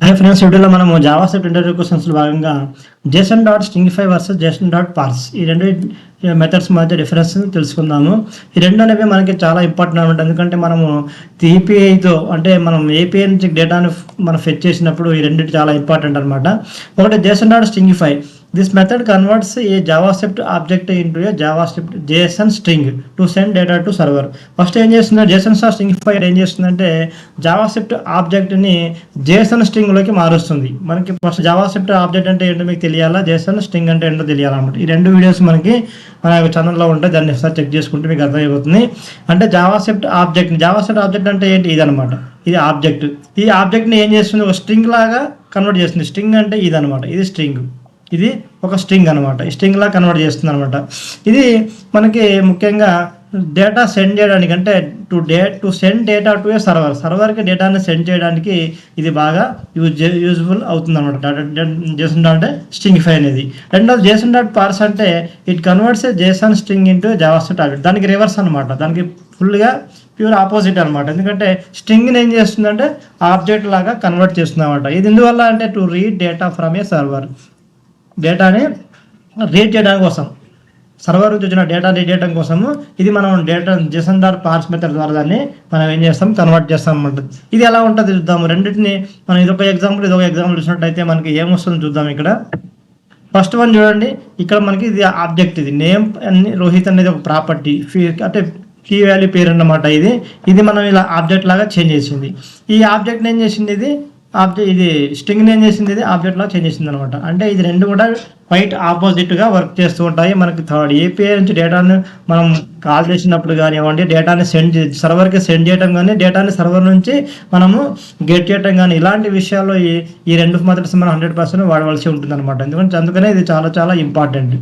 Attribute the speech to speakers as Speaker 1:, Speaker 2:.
Speaker 1: Hi friends, వీడియోలో మనము JavaScript interview క్వశ్చన్స్లో భాగంగా JSON dot stringify versus JSON dot parse ఈ రెండు మెథడ్స్ మధ్య డిఫరెన్స్ తెలుసుకుందాము. ఈ రెండు అనేవి మనకి చాలా ఇంపార్టెంట్ అనమాట. ఎందుకంటే మనము ఏపీఐతో అంటే మనం ఏపీఐ నుంచి డేటాను మనం ఫెచ్ చేసినప్పుడు ఈ రెండు చాలా ఇంపార్టెంట్ అనమాట. ఒకటి JSON dot stringify. This method converts a JavaScript object into a JavaScript JSON string to send data to server. First ఏం చేస్తుంది JSON స్ట్రింగిఫై ఏం చేస్తుందంటే జావాస్క్రిప్ట్ ఆబ్జెక్ట్ని JSON స్ట్రింగ్లోకి మారుస్తుంది. మనకి ఫస్ట్ జావాస్క్రిప్ట్ ఆబ్జెక్ట్ అంటే ఏంటో మీకు తెలియాలా, JSON స్ట్రింగ్ అంటే ఏంటో తెలియాలన్నమాట. ఈ రెండు వీడియోస్ మనకి మన ఛానల్లో ఉంటాయి, దాన్ని ఒకసారి చెక్ చేసుకుంటే మీకు అర్థమైపోతుంది. అంటే జావాస్క్రిప్ట్ ఆబ్జెక్ట్ అంటే ఏంటి, ఇదనమాట. ఇది ఆబ్జెక్ట్. ఈ ఆబ్జెక్ట్ని ఏం చేస్తుంది, ఒక స్ట్రింగ్ లాగా కన్వర్ట్ చేస్తుంది. స్ట్రింగ్ అంటే ఇదనమాట, ఇది స్ట్రింగ్. ఇది ఒక స్ట్రింగ్ అనమాట. ఈ స్ట్రింగ్ లా కన్వర్ట్ చేస్తుంది అనమాట. ఇది మనకి ముఖ్యంగా డేటా సెండ్ చేయడానికి, అంటే టు సెండ్ డేటా టు ఏ సర్వర్కి డేటాని సెండ్ చేయడానికి ఇది బాగా యూజ్ఫుల్ అవుతుంది అనమాట. జేసన్ డాట్ స్ట్రింగిఫై అనేది. రెండోది జేసన్ డాట్ పార్స్ అంటే it converts A Jason string into JavaScript object. దానికి రివర్స్ అనమాట, దానికి ఫుల్గా ప్యూర్ ఆపోజిట్ అనమాట. ఎందుకంటే స్ట్రింగ్ని ఏం చేస్తుందంటే ఆబ్జెక్ట్ లాగా కన్వర్ట్ చేస్తుంది అనమాట. ఇది ఎందువల్ల అంటే to read data from A server. డేటాని రీడ్ చేయడానికి కోసం, సర్వర్ నుంచి వచ్చిన డేటా రీడ్ చేయడం కోసము ఇది మనం డేటా జేసన్ డాట్ పార్స్ మెథడ్ ద్వారా దాన్ని మనం ఏం చేస్తాం, కన్వర్ట్ చేస్తాం అనమాట. ఇది ఎలా ఉంటుంది చూద్దాము. రెండింటిని మనం ఇదొక ఎగ్జాంపుల్ చూసినట్టయితే మనకి ఏమొస్తుందో చూద్దాం. ఇక్కడ ఫస్ట్ వన్ చూడండి. ఇక్కడ మనకి ఇది ఆబ్జెక్ట్, ఇది నేమ్ అని రోహిత్ అనేది ఒక ప్రాపర్టీ, అంటే కీ వాల్యూ పేరు అన్నమాట. ఇది మనం ఇలా ఆబ్జెక్ట్ లాగా చేంజ్ చేసింది. ఈ ఆబ్జెక్ట్ని ఏం చేసింది, ఇది స్ట్రింగ్ని ఏం చేసింది, ఇది ఆబ్జెక్ట్ లాగా చేంజ్ చేసింది అనమాట. అంటే ఇది రెండు కూడా క్వైట్ ఆపోజిట్గా వర్క్ చేస్తూ ఉంటాయి. మనకి థర్డ్ ఏపీఐ నుంచి డేటాను మనం కాల్ చేసినప్పుడు కానివ్వండి, డేటాని సర్వర్కి సెండ్ చేయడం కానీ, డేటాని సర్వర్ నుంచి మనము గెట్ చేయడం కానీ, ఇలాంటి విషయాల్లో ఈ రెండు మెథడ్స్ మనం 100% వాడవలసి ఉంటుంది అనమాట. అందుకనే ఇది చాలా చాలా ఇంపార్టెంట్.